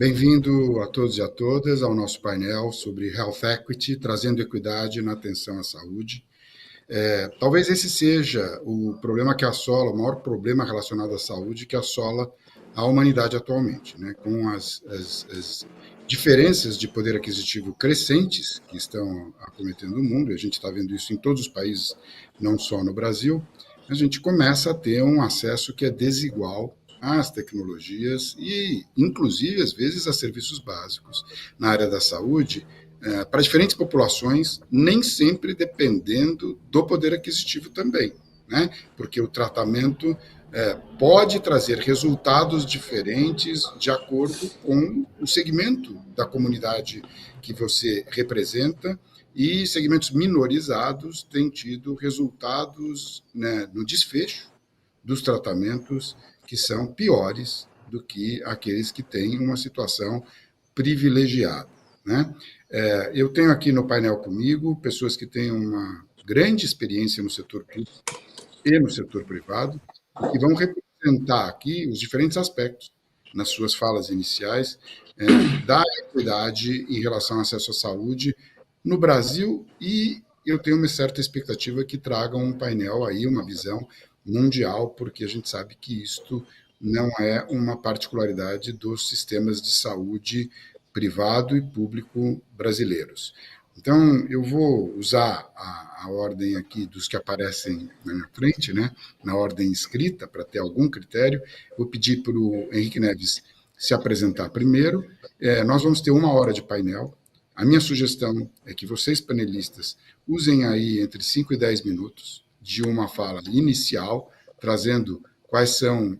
Bem-vindo a todos e a todas ao nosso painel sobre Health Equity, trazendo equidade na atenção à saúde. Talvez esse seja o problema que assola, o maior problema relacionado à saúde que assola a humanidade atualmente, né? Com as diferenças de poder aquisitivo crescentes que estão acometendo o mundo, e a gente está vendo isso em todos os países, não só no Brasil, a gente começa a ter um acesso que é desigual às tecnologias e, inclusive, às vezes, a serviços básicos na área da saúde, para diferentes populações, nem sempre dependendo do poder aquisitivo também, né? Porque o tratamento pode trazer resultados diferentes de acordo com o segmento da comunidade que você representa, e segmentos minorizados têm tido resultados, né, no desfecho dos tratamentos que são piores do que aqueles que têm uma situação privilegiada, né? Eu tenho aqui no painel comigo pessoas que têm uma grande experiência no setor público e no setor privado, e que vão representar aqui os diferentes aspectos, nas suas falas iniciais, da equidade em relação ao acesso à saúde no Brasil, e eu tenho uma certa expectativa que tragam um painel aí, uma visão mundial, porque a gente sabe que isto não é uma particularidade dos sistemas de saúde privado e público brasileiros. Então, eu vou usar a ordem aqui dos que aparecem na minha frente, né, na ordem escrita, para ter algum critério. Vou pedir para o Henrique Neves se apresentar primeiro. Nós vamos ter 1 hora de painel. A minha sugestão é que vocês, panelistas, usem aí entre 5 e 10 minutos de uma fala inicial, trazendo quais são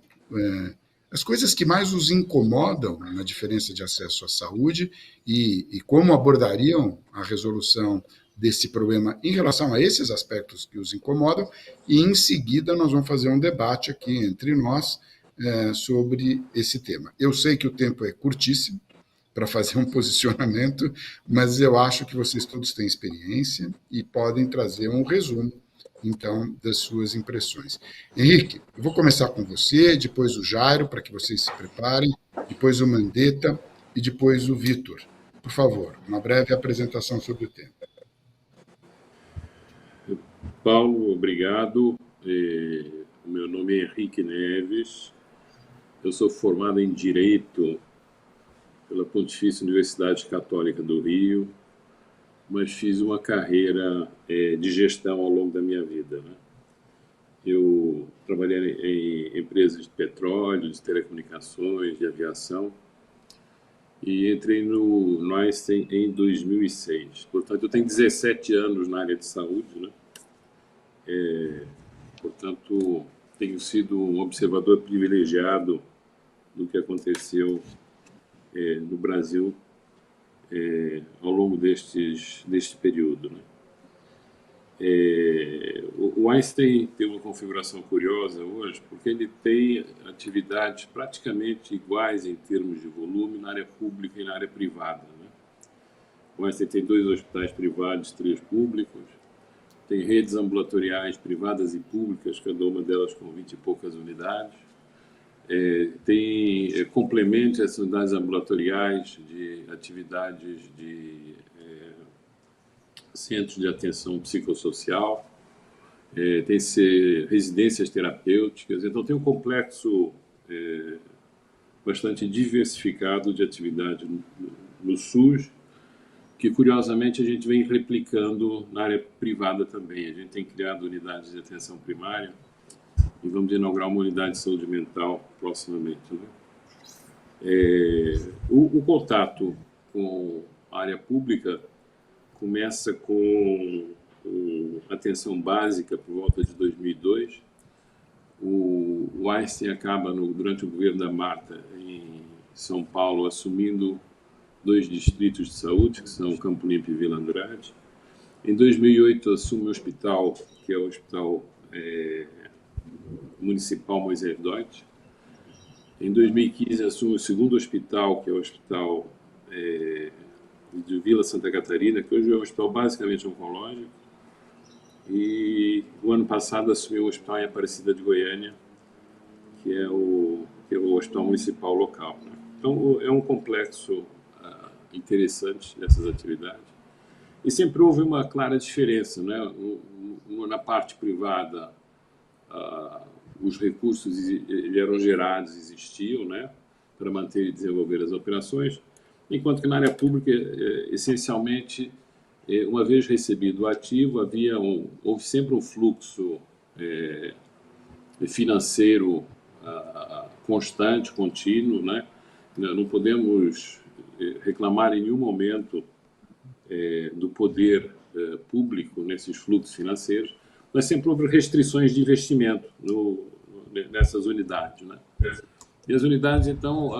as coisas que mais os incomodam na diferença de acesso à saúde e como abordariam a resolução desse problema em relação a esses aspectos que os incomodam, e em seguida nós vamos fazer um debate aqui entre nós sobre esse tema. Eu sei que o tempo é curtíssimo para fazer um posicionamento, mas eu acho que vocês todos têm experiência e podem trazer um resumo, então, das suas impressões. Henrique, eu vou começar com você, depois o Jairo, para que vocês se preparem, depois o Mandetta e depois o Vitor. Por favor, uma breve apresentação sobre o tema. Paulo, obrigado. O meu nome é Henrique Neves. Eu sou formado em Direito pela Pontifícia Universidade Católica do Rio, mas fiz uma carreira de gestão ao longo da minha vida, né? Eu trabalhei em empresas de petróleo, de telecomunicações, de aviação, e entrei no Einstein em 2006. Portanto, eu tenho 17 anos na área de saúde, né? Portanto, tenho sido um observador privilegiado do que aconteceu no Brasil ao longo deste período, né? O Einstein tem uma configuração curiosa hoje, porque ele tem atividades praticamente iguais em termos de volume na área pública e na área privada, né? O Einstein tem 2 hospitais privados, 3 públicos, tem redes ambulatoriais privadas e públicas, cada uma delas com 20 e poucas unidades, tem complementos às unidades ambulatoriais de atividades de centros de atenção psicossocial, tem residências terapêuticas, então tem um complexo bastante diversificado de atividade no SUS, que curiosamente a gente vem replicando na área privada também. A gente tem criado unidades de atenção primária e vamos inaugurar uma unidade de saúde mental proximamente, né? O contato com a área pública começa com atenção básica por volta de 2002. O Einstein acaba, durante o governo da Marta, em São Paulo, assumindo 2 distritos de saúde, que são Campo Limpo e Vila Andrade. Em 2008, assume o hospital, que é o Hospital Municipal Moisés Deutsch. Em 2015, assume o 2º hospital, que é o Hospital de Vila Santa Catarina, que hoje é um hospital basicamente oncológico. E o ano passado assumiu o hospital em Aparecida de Goiânia, que é o hospital municipal local, né? Então, é um complexo interessante dessas atividades. E sempre houve uma clara diferença, né? Na parte privada, os recursos eram gerados, existiam, né? Para manter e desenvolver as operações, enquanto que na área pública, essencialmente, uma vez recebido o ativo, houve sempre um fluxo financeiro constante, contínuo, né? Não podemos reclamar em nenhum momento do poder público nesses fluxos financeiros, mas sempre houve restrições de investimento nessas unidades, né? E as unidades, então,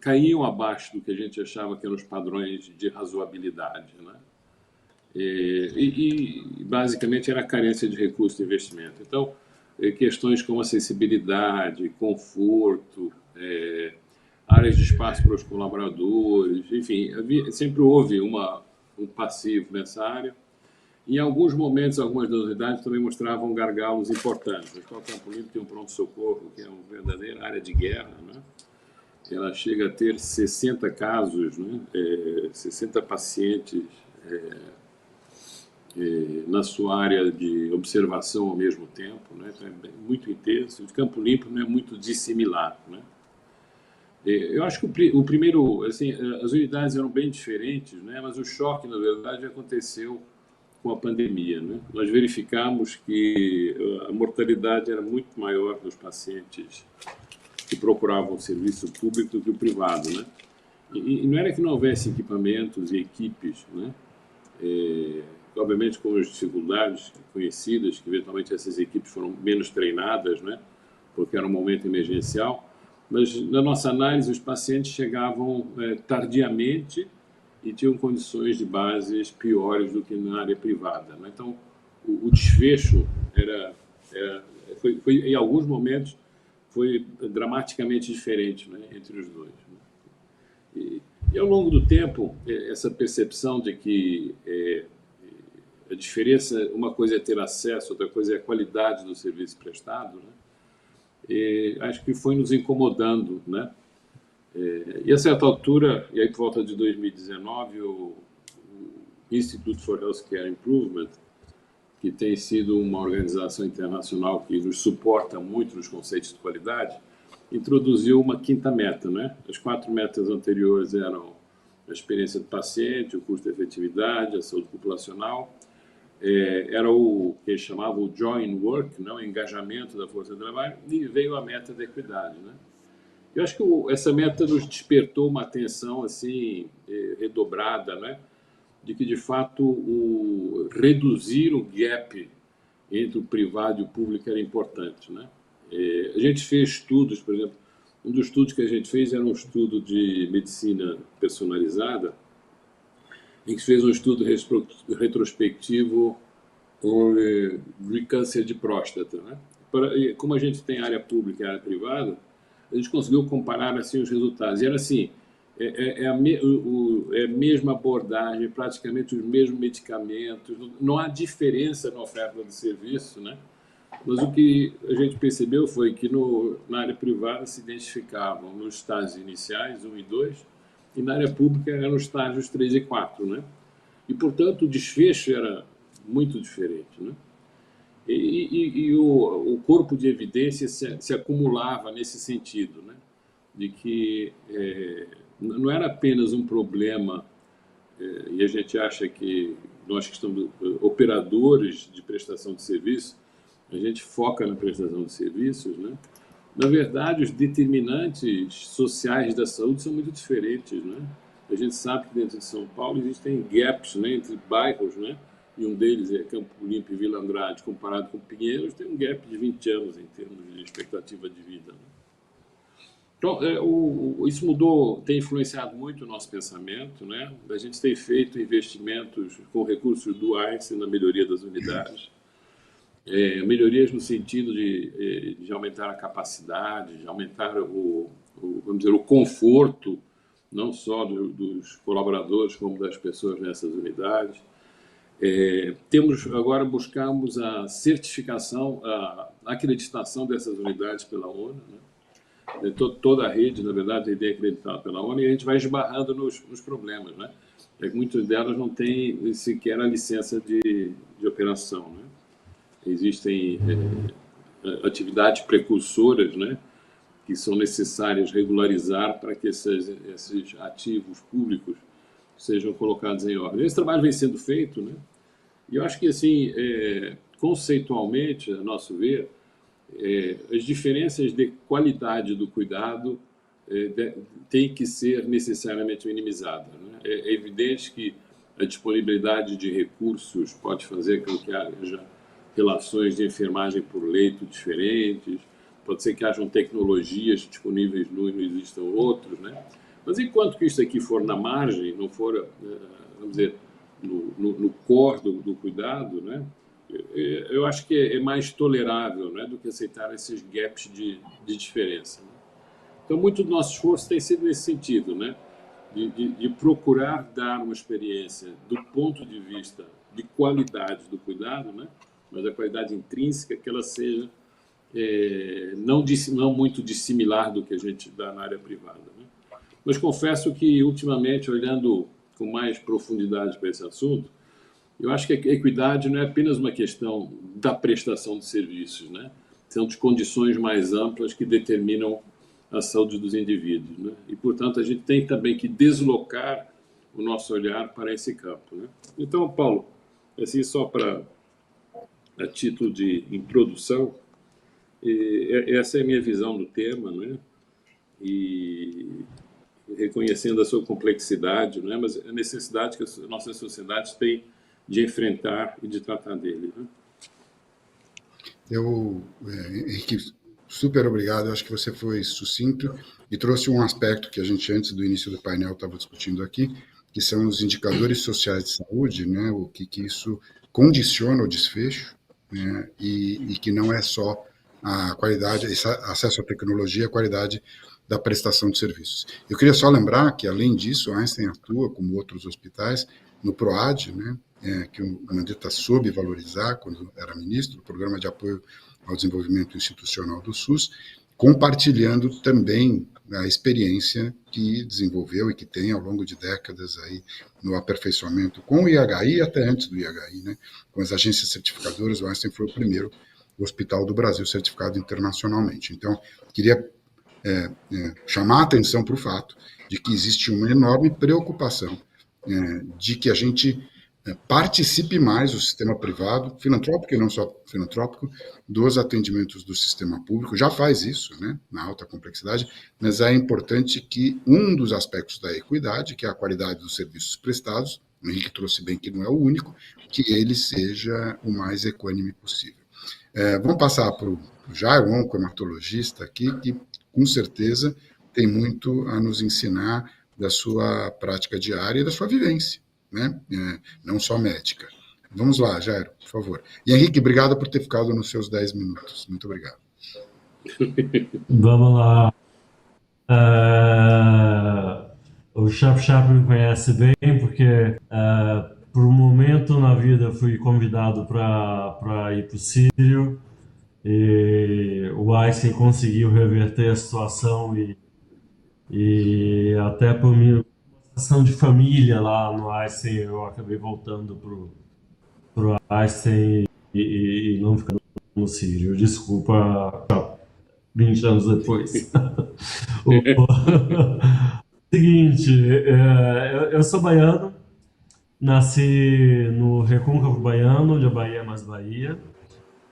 caíam abaixo do que a gente achava que eram os padrões de razoabilidade, né? E basicamente era a carência de recursos de investimento. Então, questões como acessibilidade, conforto, áreas de espaço para os colaboradores, enfim, sempre houve um passivo nessa área. Em alguns momentos, algumas das unidades também mostravam gargalos importantes. A Escola Campo Limpo tem um pronto-socorro, que é uma verdadeira área de guerra, né? Ela chega a ter 60 casos, né? 60 pacientes na sua área de observação ao mesmo tempo, né? Então, é muito intenso. O Campo Limpo não é muito dissimilar, né? Eu acho que o primeiro, assim, as unidades eram bem diferentes, né? Mas o choque, na verdade, aconteceu com a pandemia, né? Nós verificamos que a mortalidade era muito maior dos pacientes que procuravam o serviço público do que o privado, né? E não era que não houvesse equipamentos e equipes, né? Obviamente com as dificuldades conhecidas, que eventualmente essas equipes foram menos treinadas, né? Porque era um momento emergencial, mas na nossa análise os pacientes chegavam tardiamente e tinham condições de bases piores do que na área privada, né? Então, o desfecho foi, em alguns momentos, foi dramaticamente diferente, né, entre os dois, né? E ao longo do tempo, essa percepção de que a diferença, uma coisa é ter acesso, outra coisa é a qualidade do serviço prestado, né? Acho que foi nos incomodando, né? E a certa altura, e aí por volta de 2019, o Institute for Healthcare Improvement, que tem sido uma organização internacional que nos suporta muito nos conceitos de qualidade, introduziu uma quinta meta, né? As 4 metas anteriores eram a experiência do paciente, o custo de efetividade, a saúde populacional, era o que eles chamavam o join work, né? O engajamento da força de trabalho, e veio a meta da equidade, né? Eu acho que essa meta nos despertou uma atenção assim redobrada, né? De que, de fato, reduzir o gap entre o privado e o público era importante, né? A gente fez estudos, por exemplo, um dos estudos que a gente fez era um estudo de medicina personalizada, em que se fez um estudo retrospectivo de câncer de próstata, né? Como a gente tem área pública e área privada, a gente conseguiu comparar assim os resultados. E era assim, a mesma abordagem, praticamente os mesmos medicamentos, não há diferença na oferta de serviço, né? Mas o que a gente percebeu foi que na área privada se identificavam nos estágios iniciais, 1 e 2, e na área pública eram os estágios 3 e 4, né? E, portanto, o desfecho era muito diferente, né? E o corpo de evidência se acumulava nesse sentido, né? De que não era apenas um problema, e a gente acha que nós que estamos operadores de prestação de serviço, a gente foca na prestação de serviços, né? Na verdade, os determinantes sociais da saúde são muito diferentes, né? A gente sabe que dentro de São Paulo existem gaps, né, entre bairros, né? E um deles é Campo Limpo e Vila Andrade, comparado com Pinheiros, tem um gap de 20 anos em termos de expectativa de vida, né? Então, isso mudou, tem influenciado muito o nosso pensamento, né? A gente tem feito investimentos com recursos do Einstein na melhoria das unidades, melhorias no sentido de aumentar a capacidade, de aumentar vamos dizer, o conforto, não só dos colaboradores, como das pessoas nessas unidades. Buscamos a certificação, a acreditação dessas unidades pela ONU, né? toda a rede, na verdade, a ideia acreditada pela ONU, e a gente vai esbarrando nos problemas, né? É que muitas delas não têm sequer a licença de operação, né? Existem atividades precursoras, né, que são necessárias regularizar para que esses ativos públicos sejam colocados em ordem. Esse trabalho vem sendo feito, né? E eu acho que, assim, conceitualmente, a nosso ver, as diferenças de qualidade do cuidado têm que ser necessariamente minimizadas, né? É evidente que a disponibilidade de recursos pode fazer com que haja relações de enfermagem por leito diferentes, pode ser que hajam tecnologias disponíveis num e não existam outros, né? Mas enquanto que isso aqui for na margem, não for, vamos dizer, no core do cuidado, né? Eu acho que é mais tolerável, né, do que aceitar esses gaps de diferença, né? Então, muito do nosso esforço tem sido nesse sentido, né? De procurar dar uma experiência do ponto de vista de qualidade do cuidado, né? Mas a qualidade intrínseca que ela seja não muito dissimilar do que a gente dá na área privada, né? Mas confesso que, ultimamente, olhando com mais profundidade para esse assunto, eu acho que a equidade não é apenas uma questão da prestação de serviços, né? São de condições mais amplas que determinam a saúde dos indivíduos, né? E, portanto, a gente tem também que deslocar o nosso olhar para esse campo, né? Então, Paulo, assim, só a título de introdução, essa é a minha visão do tema, né? E reconhecendo a sua complexidade, né? Mas a necessidade que as nossas sociedades têm de enfrentar e de tratar dele, né? Henrique, super obrigado. Eu acho que você foi sucinto e trouxe um aspecto que a gente, antes do início do painel, estava discutindo aqui, que são os indicadores sociais de saúde, né? O que isso condiciona o desfecho, né? E que não é só a qualidade, acesso à tecnologia, a qualidade da prestação de serviços. Eu queria só lembrar que, além disso, a Einstein atua, como outros hospitais, no PROAD, né? Que o Mandetta soube valorizar quando era ministro, o Programa de Apoio ao Desenvolvimento Institucional do SUS, compartilhando também a experiência que desenvolveu e que tem ao longo de décadas aí no aperfeiçoamento com o IHI, até antes do IHI, né? Com as agências certificadoras, o Einstein foi o primeiro hospital do Brasil certificado internacionalmente. Então, queria chamar a atenção para o fato de que existe uma enorme preocupação de que a gente participe mais do sistema privado, filantrópico e não só filantrópico, dos atendimentos do sistema público. Já faz isso, né, na alta complexidade, mas é importante que um dos aspectos da equidade, que é a qualidade dos serviços prestados, o Henrique trouxe bem que não é o único, que ele seja o mais equânime possível. Vamos passar para o Jair, um oncohematologista aqui, que com certeza tem muito a nos ensinar da sua prática diária e da sua vivência, né? Não só médica. Vamos lá, Jairo, por favor. E Henrique, obrigado por ter ficado nos seus 10 minutos. Muito obrigado. Vamos lá. O Chap me conhece bem, porque por um momento na vida fui convidado para ir para o Sírio, e o Einstein conseguiu reverter a situação e até por minha situação de família lá no Einstein, eu acabei voltando pro Einstein e não ficando no Sírio. Desculpa, 20 anos depois. Seguinte, eu sou baiano, nasci no Recôncavo Baiano, onde a Bahia é mais Bahia,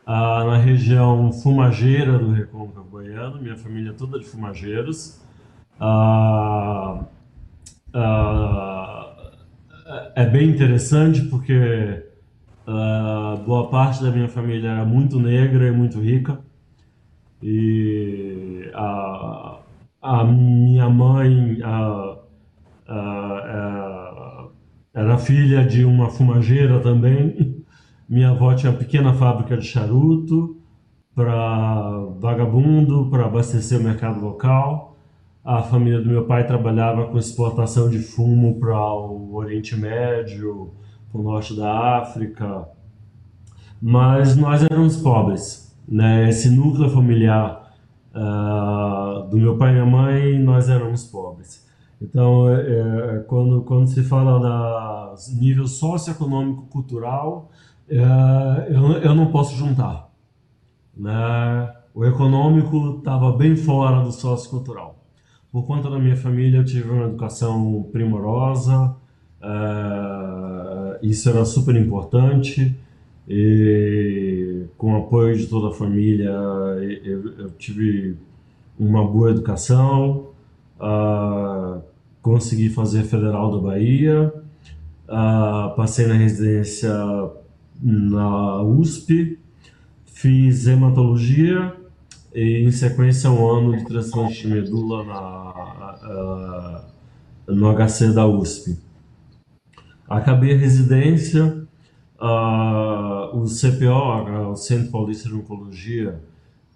na região fumageira do Recôncavo Baiano, minha família é toda de fumageiros. É bem interessante porque boa parte da minha família era muito negra e muito rica, e a minha mãe era filha de uma fumageira também. Minha avó tinha uma pequena fábrica de charuto para vagabundo, para abastecer o mercado local. A família do meu pai trabalhava com exportação de fumo para o Oriente Médio, para o norte da África. Mas nós éramos pobres, né? Esse núcleo familiar Do meu pai e minha mãe, nós éramos pobres. Então, quando se fala da nível socioeconômico-cultural, eu não posso juntar, né? O econômico estava bem fora do sociocultural. Por conta da minha família, eu tive uma educação primorosa, isso era super importante, e com o apoio de toda a família, eu tive uma boa educação, consegui fazer Federal da Bahia, passei na residência na USP, fiz hematologia e, em sequência, um ano de transplante de medula no HC da USP. Acabei a residência, o CPO, o Centro Paulista de Oncologia,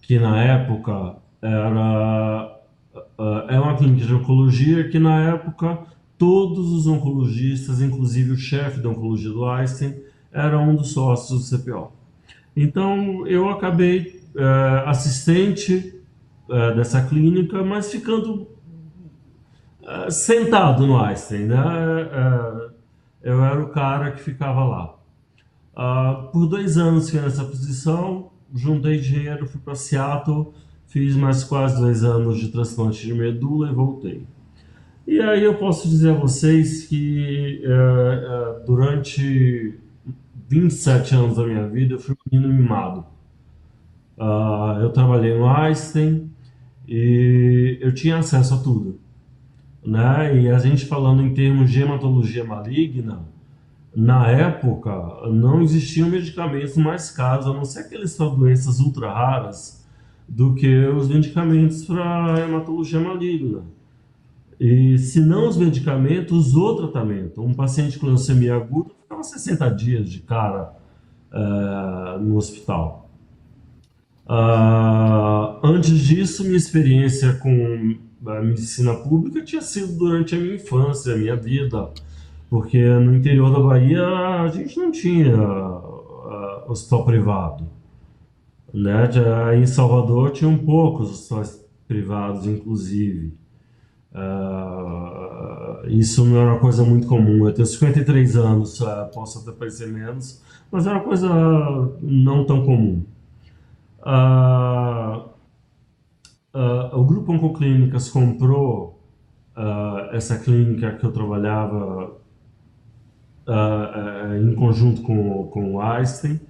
que na época é uma clínica de oncologia que na época todos os oncologistas, inclusive o chefe da oncologia do Einstein, era um dos sócios do CPO. Então eu acabei assistente dessa clínica, mas ficando sentado no Einstein, né? Eu era o cara que ficava lá. Por 2 anos fiquei nessa posição, juntei dinheiro, fui para Seattle, fiz mais quase 2 anos de transplante de medula e voltei. E aí eu posso dizer a vocês que durante 27 anos da minha vida eu fui um menino mimado. Eu trabalhei no Einstein e eu tinha acesso a tudo, né? E a gente falando em termos de hematologia maligna, na época não existiam medicamentos mais caros, a não ser aqueles para doenças ultra raras, do que os medicamentos para hematologia maligna. E se não os medicamentos, o tratamento. Um paciente com leucemia aguda ficava 60 dias de cara no hospital. Antes disso, minha experiência com a medicina pública tinha sido durante a minha infância, a minha vida, porque no interior da Bahia a gente não tinha hospital privado, né? Já em Salvador tinham poucos hospitais privados, inclusive. Isso não era uma coisa muito comum. Eu tenho 53 anos, posso até parecer menos, mas era uma coisa não tão comum. O Grupo Oncoclínicas comprou essa clínica que eu trabalhava em conjunto com o Einstein.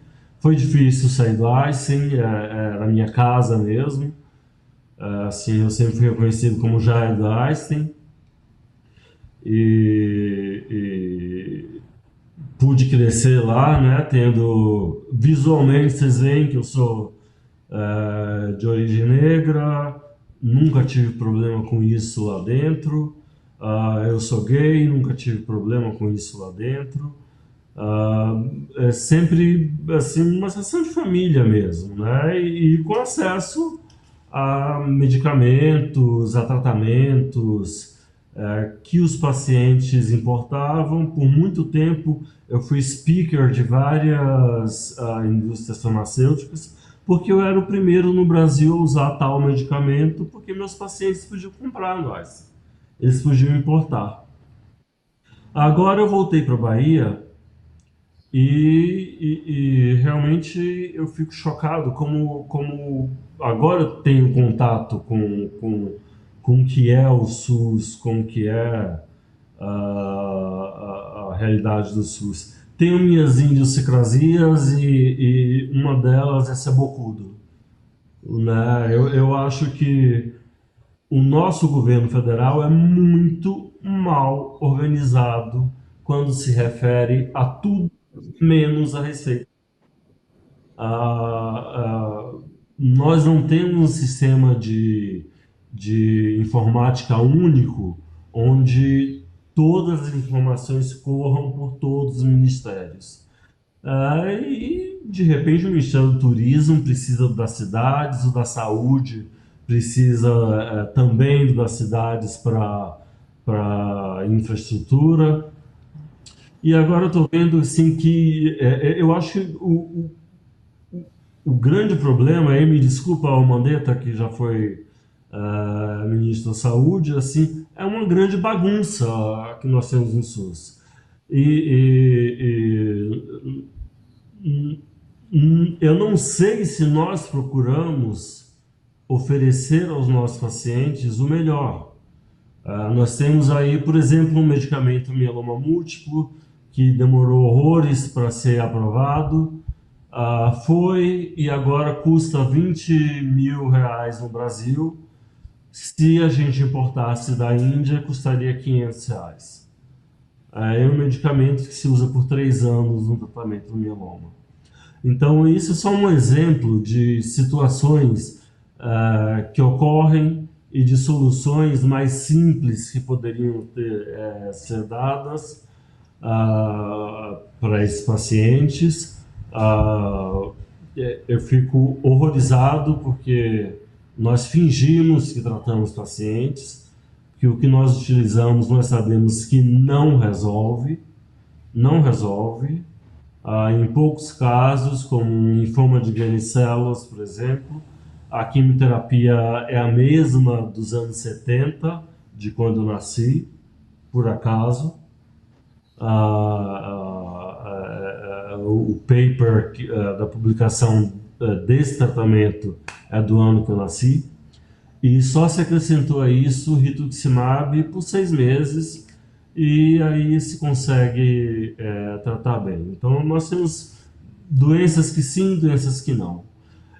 Foi difícil sair do Einstein, era a minha casa mesmo. Assim, eu sempre fui reconhecido como Jair da Einstein. E pude crescer lá, né? Tendo visualmente, vocês veem que eu sou de origem negra, nunca tive problema com isso lá dentro. Eu sou gay, nunca tive problema com isso lá dentro. É sempre assim uma sensação de família mesmo, né? E com acesso a medicamentos, a tratamentos que os pacientes importavam. Por muito tempo eu fui speaker de várias indústrias farmacêuticas, porque eu era o primeiro no Brasil a usar tal medicamento, porque meus pacientes podiam comprar nós, eles podiam importar. Agora eu voltei para a Bahia e realmente eu fico chocado como agora eu tenho contato com o que é o SUS, com o que é a realidade do SUS. Tenho minhas idiosincrasias e uma delas é ser bocudo, né? Eu acho que o nosso governo federal é muito mal organizado quando se refere a tudo menos a receita. Nós não temos um sistema de informática único onde todas as informações corram por todos os ministérios. E, de repente, o Ministério do Turismo precisa do das cidades, o da saúde precisa também do das cidades para infraestrutura. E agora eu estou vendo assim, que eu acho que o o grande problema, aí me desculpa o Mandetta, que já foi ministro da Saúde, assim, é uma grande bagunça que nós temos no SUS. Eu não sei se nós procuramos oferecer aos nossos pacientes o melhor. Nós temos aí, por exemplo, um medicamento mieloma múltiplo que demorou horrores para ser aprovado, foi e agora custa R$ 20.000 no Brasil. Se a gente importasse da Índia, custaria R$ 500. É um medicamento que se usa por 3 anos no tratamento do mieloma. Então, isso é só um exemplo de situações que ocorrem e de soluções mais simples que poderiam ser dadas para esses pacientes. Eu fico horrorizado porque nós fingimos que tratamos pacientes, que o que nós utilizamos nós sabemos que não resolve, não resolve. Em poucos casos, como em linfoma de Glenn-Cellulose, por exemplo, a quimioterapia é a mesma dos anos 70, de quando eu nasci, por acaso. O paper da publicação desse tratamento é do ano que eu nasci. E só se acrescentou a isso rituximab por 6 meses, e aí se consegue tratar bem. Então, nós temos doenças que sim, doenças que não.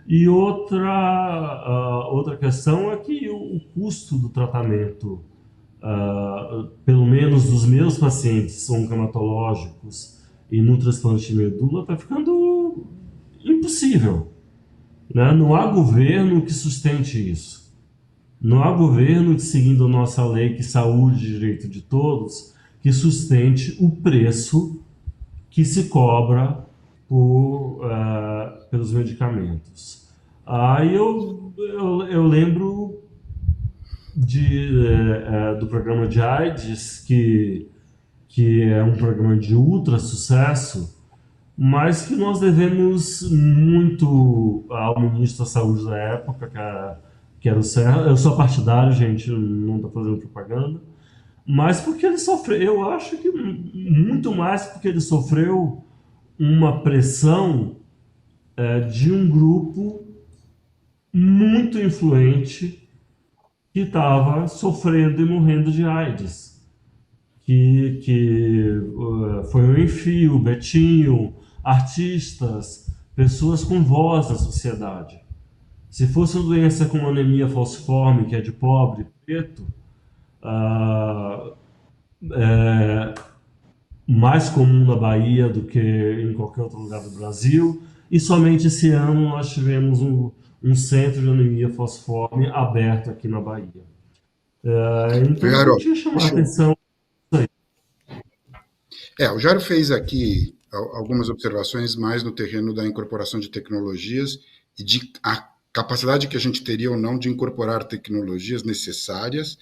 E outra questão é que o custo do tratamento, pelo menos dos meus pacientes oncomatológicos e no transplante de medula, está ficando impossível, né? Não há governo que sustente isso. Não há governo que, seguindo a nossa lei que saúde e direito de todos, que sustente o preço que se cobra pelos medicamentos. Eu lembro do programa de AIDS, que é um programa de ultra sucesso, mas que nós devemos muito ao ministro da Saúde da época, que era o Serra. Eu sou partidário, gente, não estou fazendo propaganda, mas porque ele sofreu, eu acho que muito mais porque ele sofreu uma pressão de um grupo muito influente que estava sofrendo e morrendo de AIDS, que foi o Enfio, o Betinho, artistas, pessoas com voz na sociedade. Se fosse uma doença como anemia falciforme, que é de pobre, preto, mais comum na Bahia do que em qualquer outro lugar do Brasil, e somente esse ano nós tivemos um centro de anemia falciforme aberto aqui na Bahia. Então eu Jairo, queria chamar a atenção. o Jairo fez aqui algumas observações mais no terreno da incorporação de tecnologias e de a capacidade que a gente teria ou não de incorporar tecnologias necessárias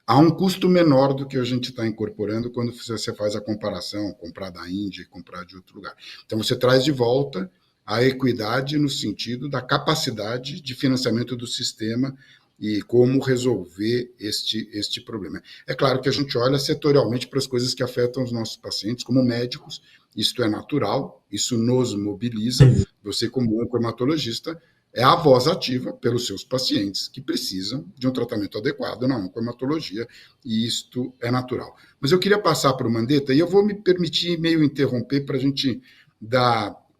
a um custo menor do que a gente está incorporando quando você faz a comparação, comprar da Índia e comprar de outro lugar. Então, você traz de volta a equidade no sentido da capacidade de financiamento do sistema e como resolver este problema. É claro que a gente olha setorialmente para as coisas que afetam os nossos pacientes, como médicos, isto é natural, isso nos mobiliza. Você, como oncohematologista, é a voz ativa pelos seus pacientes que precisam de um tratamento adequado na oncohematologia, e isto é natural. Mas eu queria passar para o Mandetta, e eu vou me permitir meio interromper para a gente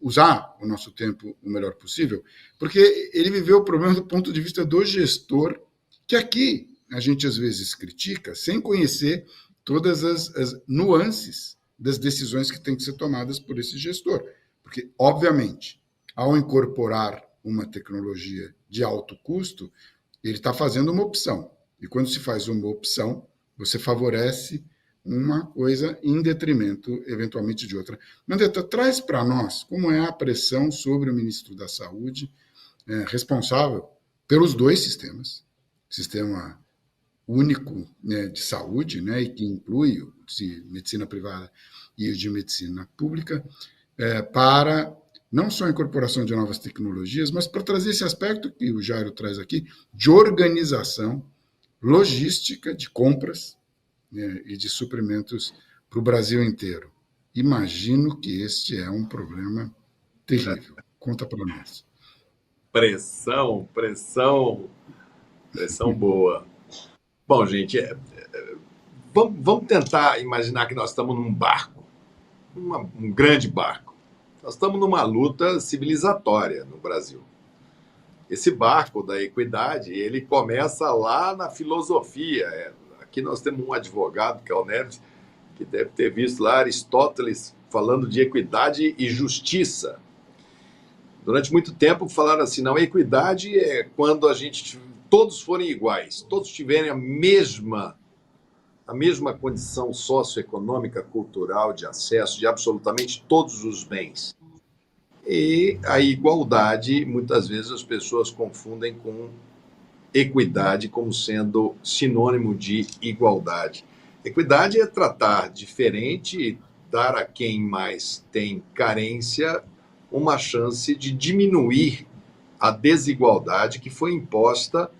usar o nosso tempo o melhor possível, porque ele viveu o problema do ponto de vista do gestor, que aqui a gente às vezes critica, sem conhecer todas as nuances das decisões que têm que ser tomadas por esse gestor. Porque, obviamente, ao incorporar uma tecnologia de alto custo, ele está fazendo uma opção. E quando se faz uma opção, você favorece uma coisa em detrimento, eventualmente, de outra. Mandetta, traz para nós como é a pressão sobre o ministro da Saúde, responsável pelos dois sistemas, sistema único, né, de saúde, né, e que inclui o de medicina privada e o de medicina pública, para não só a incorporação de novas tecnologias, mas para trazer esse aspecto que o Jairo traz aqui, de organização, logística, de compras, né, e de suprimentos para o Brasil inteiro. Imagino que este é um problema terrível. Conta para nós. Pressão boa. Bom, gente, vamos tentar imaginar que nós estamos num barco, um grande barco. Nós estamos numa luta civilizatória no Brasil. Esse barco da equidade, ele começa lá na filosofia. Aqui nós temos um advogado, que é o Neves, que deve ter visto lá Aristóteles falando de equidade e justiça. Durante muito tempo falaram assim, não, equidade é quando todos forem iguais, todos tiverem a mesma condição socioeconômica, cultural, de acesso de absolutamente todos os bens. E a igualdade, muitas vezes as pessoas confundem com equidade como sendo sinônimo de igualdade. Equidade é tratar diferente, dar a quem mais tem carência uma chance de diminuir a desigualdade que foi imposta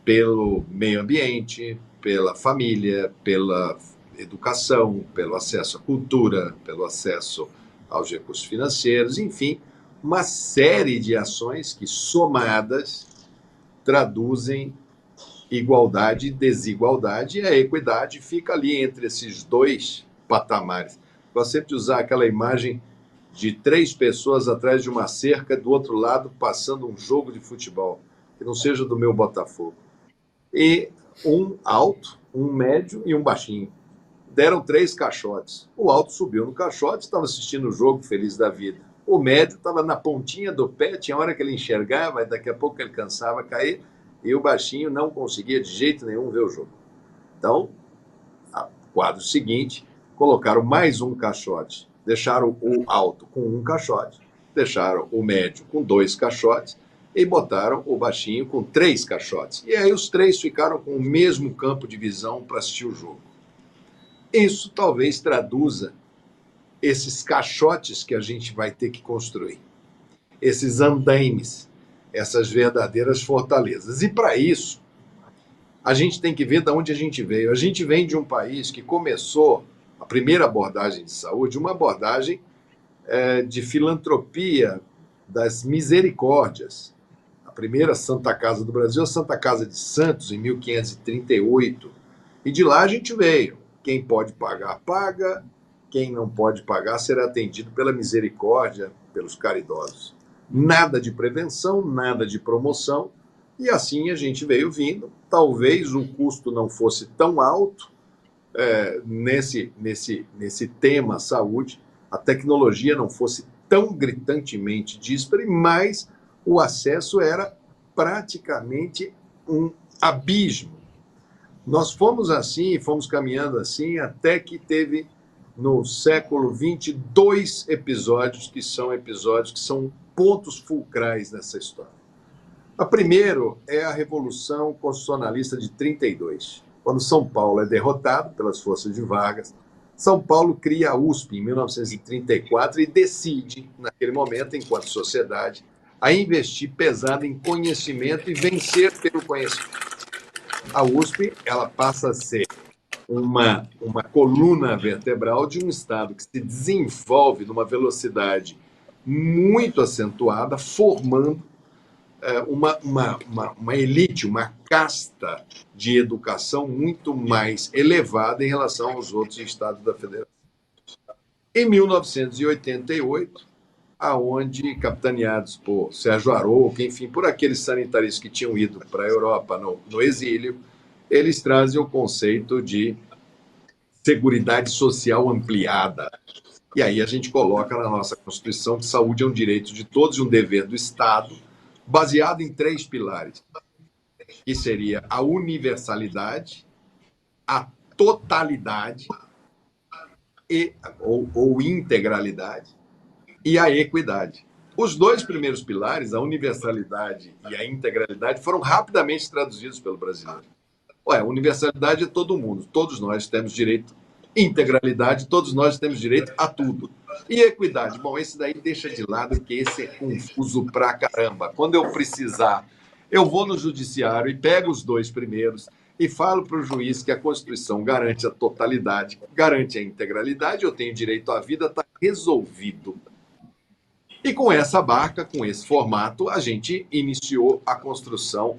pelo meio ambiente, pela família, pela educação, pelo acesso à cultura, pelo acesso aos recursos financeiros, enfim, uma série de ações que, somadas, traduzem igualdade e desigualdade, e a equidade fica ali entre esses dois patamares. Gosto sempre de usar aquela imagem de 3 pessoas atrás de uma cerca, do outro lado passando um jogo de futebol, que não seja do meu Botafogo. E um alto, um médio e um baixinho. Deram 3 caixotes. O alto subiu no caixote, estava assistindo o jogo, feliz da vida. O médio estava na pontinha do pé, tinha hora que ele enxergava, daqui a pouco ele cansava cair, e o baixinho não conseguia de jeito nenhum ver o jogo. Então, quadro seguinte, colocaram mais um caixote. Deixaram o alto com 1 caixote, deixaram o médio com 2 caixotes e botaram o baixinho com 3 caixotes. E aí os 3 ficaram com o mesmo campo de visão para assistir o jogo. Isso talvez traduza esses caixotes que a gente vai ter que construir, esses andaimes, essas verdadeiras fortalezas. E para isso, a gente tem que ver de onde a gente veio. A gente vem de um país que começou a primeira abordagem de saúde, uma abordagem de filantropia das misericórdias. A primeira Santa Casa do Brasil, a Santa Casa de Santos, em 1538. E de lá a gente veio. Quem pode pagar, paga. Quem não pode pagar será atendido pela misericórdia, pelos caridosos. Nada de prevenção, nada de promoção. E assim a gente veio vindo. Talvez o custo não fosse tão alto nesse tema saúde, a tecnologia não fosse tão gritantemente díspare, mas o acesso era praticamente um abismo. Nós fomos assim, fomos caminhando assim, até que teve, no século XX, 2 episódios que são pontos fulcrais nessa história. O primeiro é a Revolução Constitucionalista de 32. Quando São Paulo é derrotado pelas forças de Vargas, São Paulo cria a USP em 1934 e decide, naquele momento, enquanto sociedade, a investir pesado em conhecimento e vencer pelo conhecimento. A USP ela passa a ser uma coluna vertebral de um Estado que se desenvolve numa velocidade muito acentuada, formando uma elite, uma casta de educação muito mais elevada em relação aos outros estados da federação. Em 1988, aonde, capitaneados por Sérgio Arouca, enfim, por aqueles sanitaristas que tinham ido para a Europa no exílio, eles trazem o conceito de seguridade social ampliada. E aí a gente coloca na nossa Constituição que saúde é um direito de todos e um dever do Estado, baseado em 3 pilares, que seria a universalidade, a totalidade ou integralidade e a equidade. Os 2 primeiros pilares, a universalidade e a integralidade, foram rapidamente traduzidos pelo brasileiro. Ué, universalidade é todo mundo, todos nós temos direito. Integralidade, todos nós temos direito a tudo. E equidade? Bom, esse daí deixa de lado, porque esse é confuso pra caramba. Quando eu precisar, eu vou no judiciário e pego os dois primeiros e falo para o juiz que a Constituição garante a totalidade, garante a integralidade, eu tenho direito à vida, está resolvido. E com essa barca, com esse formato, a gente iniciou a construção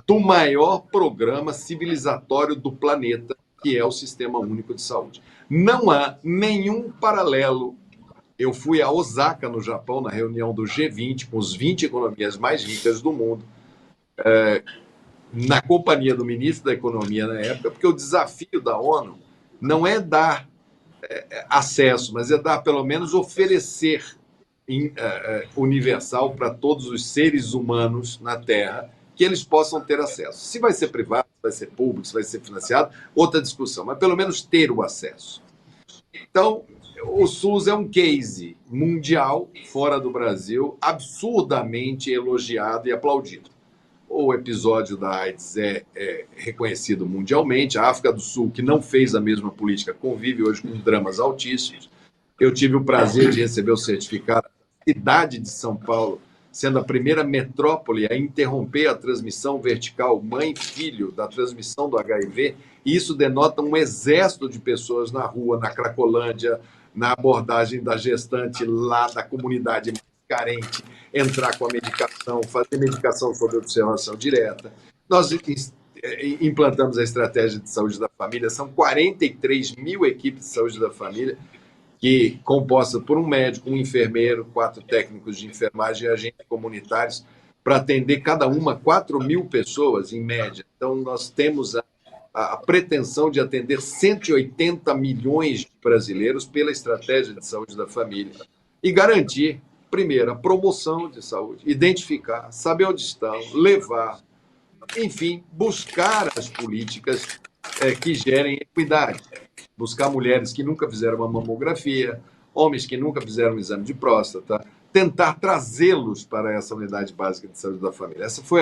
do maior programa civilizatório do planeta, que é o Sistema Único de Saúde. Não há nenhum paralelo. Eu fui a Osaka, no Japão, na reunião do G20, com os 20 economias mais ricas do mundo, na companhia do ministro da Economia na época, porque o desafio da ONU não é dar acesso, mas é dar, pelo menos, oferecer universal para todos os seres humanos na Terra, que eles possam ter acesso. Se vai ser privado, se vai ser público, se vai ser financiado, outra discussão, mas pelo menos ter o acesso. Então, o SUS é um case mundial, fora do Brasil, absurdamente elogiado e aplaudido. O episódio da AIDS é reconhecido mundialmente. A África do Sul, que não fez a mesma política, convive hoje com dramas altíssimos. Eu tive o prazer de receber o certificado da cidade de São Paulo, sendo a primeira metrópole a interromper a transmissão vertical mãe-filho da transmissão do HIV, e isso denota um exército de pessoas na rua, na Cracolândia, na abordagem da gestante lá da comunidade mais carente, entrar com a medicação, fazer medicação sob observação direta. Nós implantamos a estratégia de saúde da família, são 43 mil equipes de saúde da família, que composta por um médico, um enfermeiro, 4 técnicos de enfermagem e agentes comunitários, para atender cada uma 4 mil pessoas, em média. Então, nós temos a pretensão de atender 180 milhões de brasileiros pela estratégia de saúde da família e garantir, primeiro, a promoção de saúde, identificar, saber onde estão, levar, enfim, buscar as políticas que gerem equidade. Buscar mulheres que nunca fizeram uma mamografia, homens que nunca fizeram um exame de próstata, tentar trazê-los para essa unidade básica de saúde da família. Essa foi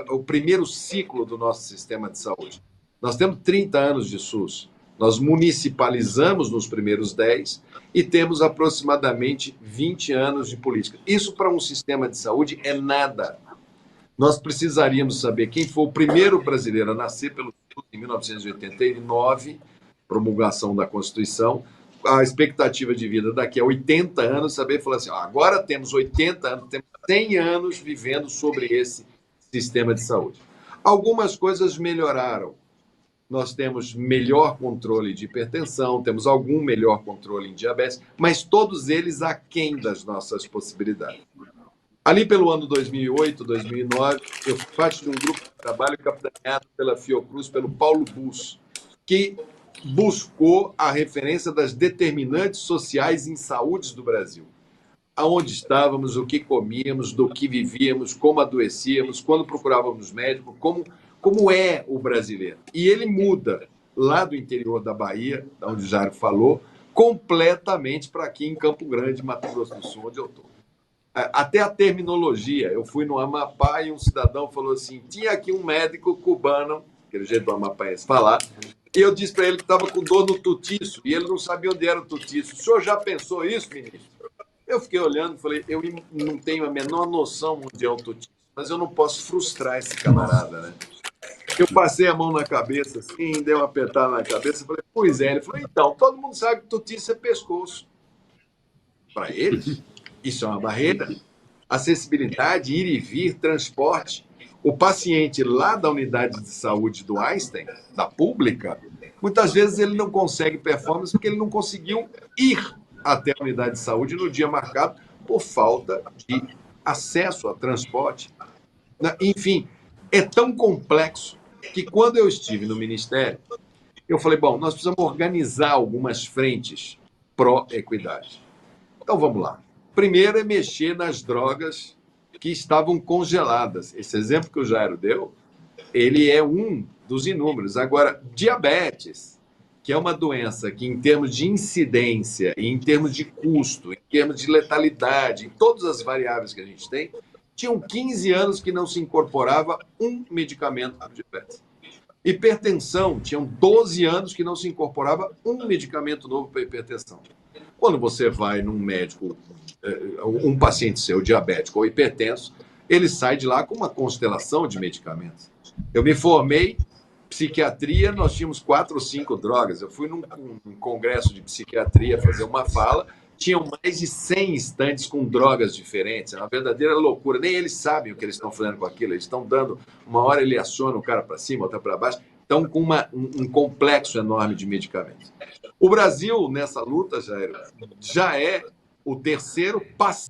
o primeiro ciclo do nosso sistema de saúde. Nós temos 30 anos de SUS, nós municipalizamos nos primeiros 10 e temos aproximadamente 20 anos de política. Isso para um sistema de saúde é nada. Nós precisaríamos saber quem foi o primeiro brasileiro a nascer pelo SUS em 1989, promulgação da Constituição, a expectativa de vida daqui a 80 anos, saber falar assim, agora temos 80 anos, temos 100 anos vivendo sobre esse sistema de saúde. Algumas coisas melhoraram. Nós temos melhor controle de hipertensão, temos algum melhor controle em diabetes, mas todos eles aquém das nossas possibilidades. Ali pelo ano 2008, 2009, eu fui parte de um grupo de trabalho capitaneado pela Fiocruz, pelo Paulo Bus, que buscou a referência das determinantes sociais em saúde do Brasil. Aonde estávamos, o que comíamos, do que vivíamos, como adoecíamos, quando procurávamos médico, como é o brasileiro. E ele muda, lá do interior da Bahia, onde o Jairo falou, completamente para aqui em Campo Grande, Mato Grosso do Sul, onde eu estou. Até a terminologia. Eu fui no Amapá e um cidadão falou assim, tinha aqui um médico cubano, aquele jeito do amapaense falar, e eu disse para ele que estava com dor no tutiço, e ele não sabia onde era o tutiço. O senhor já pensou isso, ministro? Eu fiquei olhando e falei, eu não tenho a menor noção onde é o tutiço, mas eu não posso frustrar esse camarada, né? Eu passei a mão na cabeça, assim, dei uma apertada na cabeça, e falei, pois é. Ele falou, então, todo mundo sabe que tutiço é pescoço. Para eles, isso é uma barreira. Acessibilidade, ir e vir, transporte. O paciente lá da unidade de saúde do Einstein, da pública, muitas vezes ele não consegue performance porque ele não conseguiu ir até a unidade de saúde no dia marcado por falta de acesso a transporte. Enfim, é tão complexo que quando eu estive no Ministério, eu falei, bom, nós precisamos organizar algumas frentes pró-equidade. Então, vamos lá. Primeiro é mexer nas drogas que estavam congeladas. Esse exemplo que o Jairo deu, ele é um dos inúmeros. Agora, diabetes, que é uma doença que, em termos de incidência, em termos de custo, em termos de letalidade, em todas as variáveis que a gente tem, tinham 15 anos que não se incorporava um medicamento para diabetes. Hipertensão, tinham 12 anos que não se incorporava um medicamento novo para hipertensão. Quando você vai num médico, um paciente seu diabético ou hipertenso, ele sai de lá com uma constelação de medicamentos. Eu me formei psiquiatria, nós tínhamos 4 ou 5 drogas. Eu fui num congresso de psiquiatria fazer uma fala, tinham mais de 100 estantes com drogas diferentes. É uma verdadeira loucura. Nem eles sabem o que eles estão fazendo com aquilo. Eles estão dando, uma hora ele aciona o cara para cima, outra para baixo. Estão com um complexo enorme de medicamentos. O Brasil, nessa luta, Jair, já é o terceiro passo.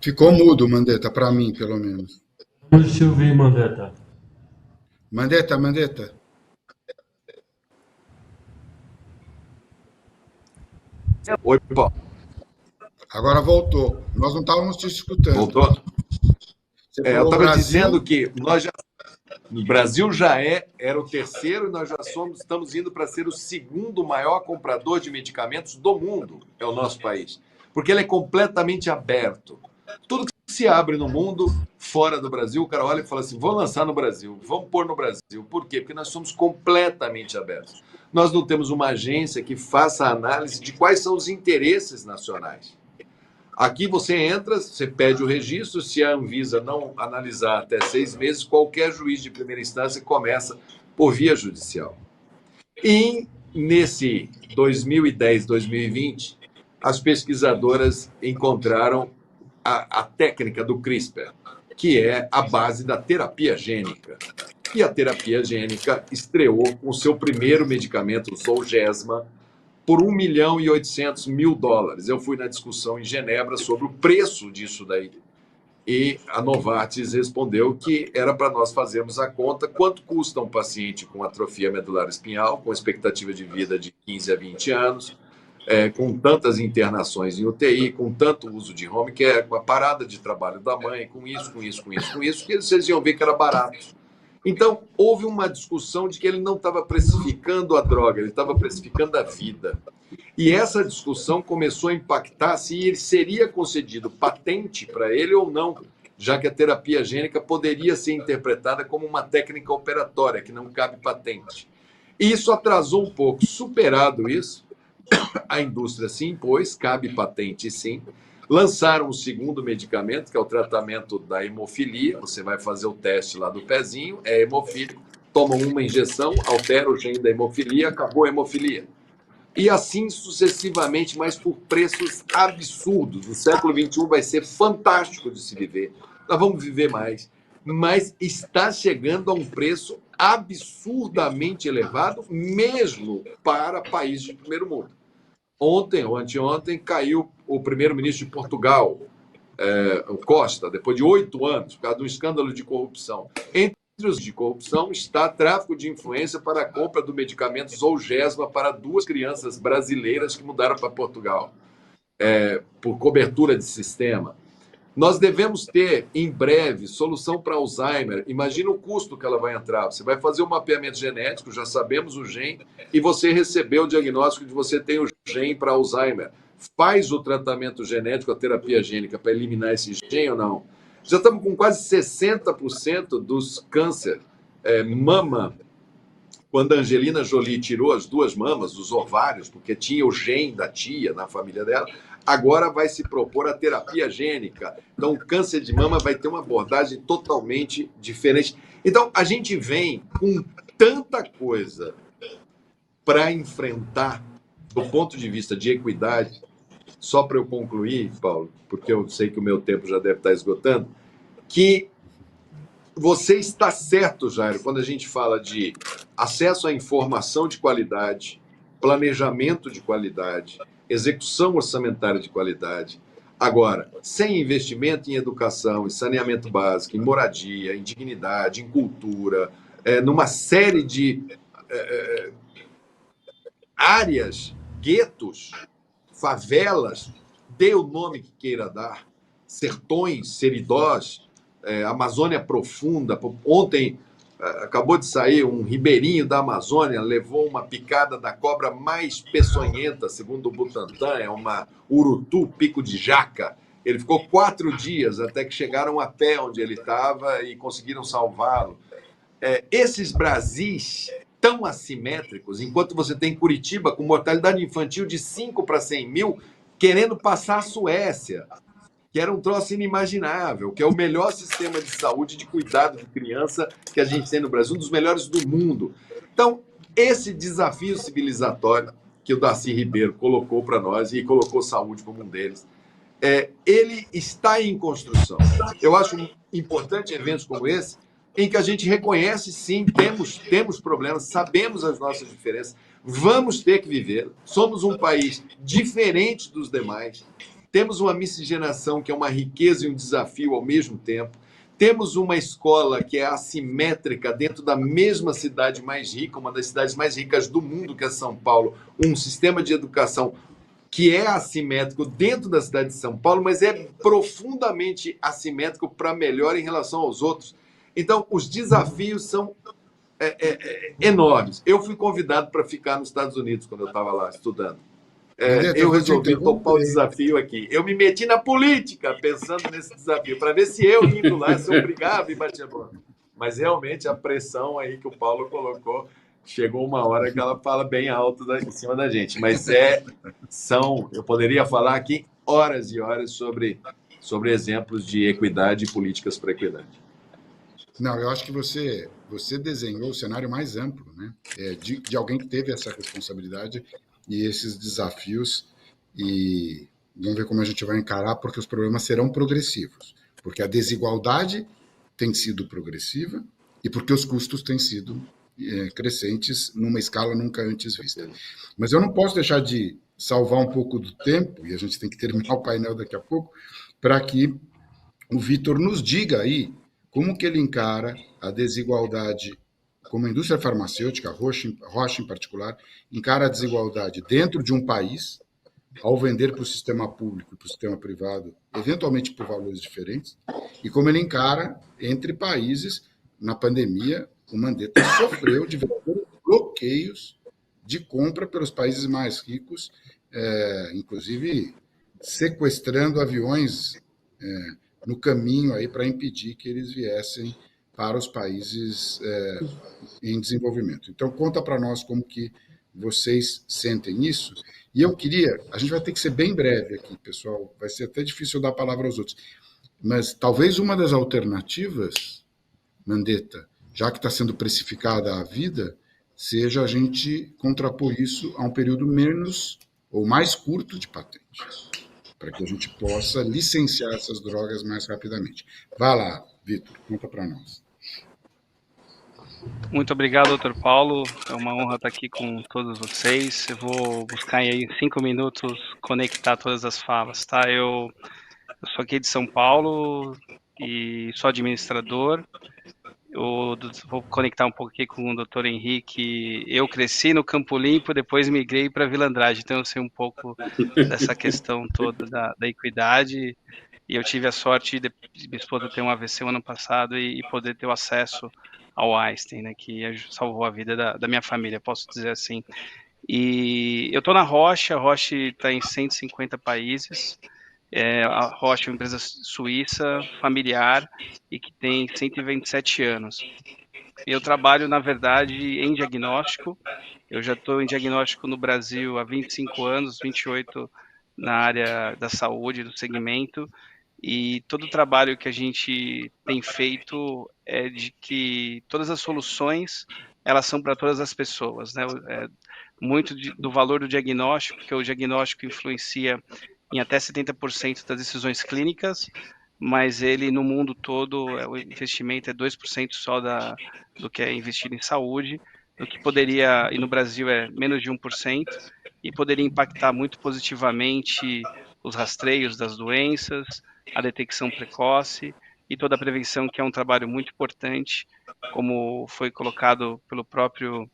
Ficou mudo, Mandetta, para mim, pelo menos. Deixa eu ver, Mandetta. Mandetta. Oi, Paulo. Agora voltou. Nós não estávamos te escutando. Voltou? Você Eu falou estava Brasil. dizendo que o Brasil já era o terceiro e nós já estamos indo para ser o segundo maior comprador de medicamentos do mundo, é o nosso país. Porque ele é completamente aberto. Tudo que se abre no mundo, fora do Brasil, o cara olha e fala assim, vamos lançar no Brasil, vamos pôr no Brasil. Por quê? Porque nós somos completamente abertos. Nós não temos uma agência que faça a análise de quais são os interesses nacionais. Aqui você entra, você pede o registro, se a Anvisa não analisar até 6 meses, qualquer juiz de primeira instância começa por via judicial. E nesse 2010, 2020, as pesquisadoras encontraram a técnica do CRISPR, que é a base da terapia gênica. E a terapia gênica estreou com o seu primeiro medicamento, o Zolgensma, por $1.800.000. Eu fui na discussão em Genebra sobre o preço disso daí. E a Novartis respondeu que era para nós fazermos a conta quanto custa um paciente com atrofia medular espinhal, com expectativa de vida de 15 a 20 anos, com tantas internações em UTI, com tanto uso de home care, com a parada de trabalho da mãe, com isso, que vocês iam ver que era barato. Então, houve uma discussão de que ele não estava precificando a droga, ele estava precificando a vida. E essa discussão começou a impactar se ele seria concedido patente para ele ou não, já que a terapia gênica poderia ser interpretada como uma técnica operatória, que não cabe patente. E isso atrasou um pouco. Superado isso, a indústria se impôs, cabe patente sim. Lançaram o segundo medicamento, que é o tratamento da hemofilia. Você vai fazer o teste lá do pezinho, é hemofílico, toma uma injeção, altera o gene da hemofilia, acabou a hemofilia. E assim sucessivamente, mas por preços absurdos. O século XXI vai ser fantástico de se viver. Nós vamos viver mais. Mas está chegando a um preço absurdamente elevado, mesmo para países de primeiro mundo. Ontem ou anteontem caiu o primeiro-ministro de Portugal, o Costa, depois de 8 anos, por causa de um escândalo de corrupção. Entre os de corrupção está tráfico de influência para a compra do medicamento Zolgensma para 2 crianças brasileiras que mudaram para Portugal, por cobertura de sistema. Nós devemos ter, em breve, solução para Alzheimer. Imagina o custo que ela vai entrar. Você vai fazer um mapeamento genético, já sabemos o gene, e você recebeu o diagnóstico de você tem o gene para Alzheimer. Faz o tratamento genético, a terapia gênica, para eliminar esse gene ou não? Já estamos com quase 60% dos câncer mama. Quando a Angelina Jolie tirou as 2 mamas, os ovários, porque tinha o gene da tia na família dela, agora vai se propor a terapia gênica. Então, o câncer de mama vai ter uma abordagem totalmente diferente. Então, a gente vem com tanta coisa para enfrentar, do ponto de vista de equidade. Só para eu concluir, Paulo, porque eu sei que o meu tempo já deve estar esgotando, que você está certo, Jairo, quando a gente fala de acesso à informação de qualidade, planejamento de qualidade, execução orçamentária de qualidade. Agora, sem investimento em educação, em saneamento básico, em moradia, em dignidade, em cultura, numa série de áreas, guetos, favelas, dê o nome que queira dar, sertões, seridós, Amazônia profunda. Ontem acabou de sair um ribeirinho da Amazônia, levou uma picada da cobra mais peçonhenta, segundo o Butantan, é uma urutu, pico de jaca. Ele ficou 4 dias até que chegaram a pé onde ele estava e conseguiram salvá-lo. Esses Brasis tão assimétricos, enquanto você tem Curitiba com mortalidade infantil de 5 para 100 mil, querendo passar a Suécia, que era um troço inimaginável, que é o melhor sistema de saúde, de cuidado de criança que a gente tem no Brasil, um dos melhores do mundo. Então, esse desafio civilizatório que o Darcy Ribeiro colocou para nós, e colocou saúde como um deles, ele está em construção. Eu acho importante eventos como esse, em que a gente reconhece, sim, temos problemas, sabemos as nossas diferenças, vamos ter que viver. Somos um país diferente dos demais, temos uma miscigenação que é uma riqueza e um desafio ao mesmo tempo, temos uma escola que é assimétrica dentro da mesma cidade mais rica, uma das cidades mais ricas do mundo, que é São Paulo, um sistema de educação que é assimétrico dentro da cidade de São Paulo, mas é profundamente assimétrico para melhor em relação aos outros. Então, os desafios são enormes. Eu fui convidado para ficar nos Estados Unidos quando eu estava lá estudando. Eu resolvi topar o desafio aqui. Eu me meti na política pensando nesse desafio, para ver se eu, indo lá, se obrigava e batia bola. Mas realmente a pressão aí que o Paulo colocou, chegou uma hora que ela fala bem alto em cima da gente. Mas eu poderia falar aqui horas e horas sobre exemplos de equidade e políticas para equidade. Não, eu acho que você desenhou o cenário mais amplo, né? De alguém que teve essa responsabilidade e esses desafios, e vamos ver como a gente vai encarar, porque os problemas serão progressivos, porque a desigualdade tem sido progressiva e porque os custos têm sido crescentes numa escala nunca antes vista. Mas eu não posso deixar de salvar um pouco do tempo, e a gente tem que terminar o painel daqui a pouco, para que o Vitor nos diga aí como que ele encara a desigualdade, como a indústria farmacêutica, Roche em particular, encara a desigualdade dentro de um país, ao vender para o sistema público e para o sistema privado, eventualmente por valores diferentes, e como ele encara entre países. Na pandemia, o Mandetta sofreu de verdadeiros bloqueios de compra pelos países mais ricos, inclusive sequestrando aviões no caminho aí para impedir que eles viessem para os países em desenvolvimento. Então, conta para nós como que vocês sentem isso. E eu queria, a gente vai ter que ser bem breve aqui, pessoal, vai ser até difícil dar a palavra aos outros, mas talvez uma das alternativas, Mandetta, já que está sendo precificada a vida, seja a gente contrapor isso a um período menos ou mais curto de patente, para que a gente possa licenciar essas drogas mais rapidamente. Vá lá, Vitor, conta para nós. Muito obrigado, Dr. Paulo. É uma honra estar aqui com todos vocês. Eu vou buscar aí em 5 minutos conectar todas as falas, tá? Eu sou aqui de São Paulo e sou administrador. Eu vou conectar um pouco aqui com o Dr. Henrique. Eu cresci no Campo Limpo, depois migrei para Vila Andrade, então eu sei um pouco dessa questão toda da equidade. E eu tive a sorte de minha esposa ter um AVC o ano passado e poder ter o acesso ao Einstein, né, que salvou a vida da minha família, posso dizer assim. E eu estou na Roche, a Roche está em 150 países. A Roche é uma empresa suíça, familiar, e que tem 127 anos. Eu trabalho, na verdade, em diagnóstico. Eu já estou em diagnóstico no Brasil há 25 anos, 28 na área da saúde, do segmento. E todo o trabalho que a gente tem feito é de que todas as soluções, elas são para todas as pessoas, né? Muito do valor do diagnóstico, que o diagnóstico influencia em até 70% das decisões clínicas, mas ele no mundo todo, o investimento é 2% só do que é investido em saúde, do que poderia, e no Brasil é menos de 1%, e poderia impactar muito positivamente os rastreios das doenças, a detecção precoce e toda a prevenção, que é um trabalho muito importante, como foi colocado pelo próprio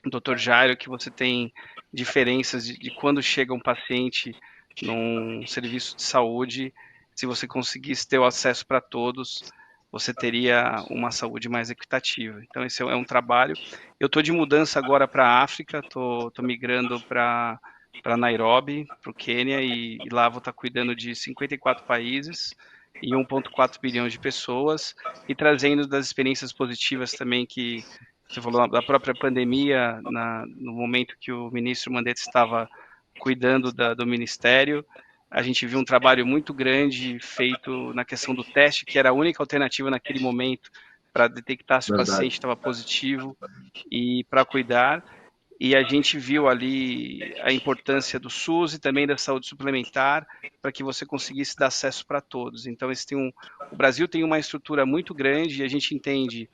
Dr. Jairo, que você tem diferenças de quando chega um paciente num serviço de saúde. Se você conseguisse ter o acesso para todos, você teria uma saúde mais equitativa. Então, esse é um trabalho. Eu estou de mudança agora para a África, estou migrando para para Nairobi, para o Quênia, e lá vou estar cuidando de 54 países e 1,4 bilhão de pessoas, e trazendo das experiências positivas também que você falou da própria pandemia, no momento que o ministro Mandetta estava cuidando do ministério. A gente viu um trabalho muito grande feito na questão do teste, que era a única alternativa naquele momento para detectar se o paciente estava positivo e para cuidar. E a gente viu ali a importância do SUS e também da saúde suplementar para que você conseguisse dar acesso para todos. Então, o Brasil tem uma estrutura muito grande e a gente entende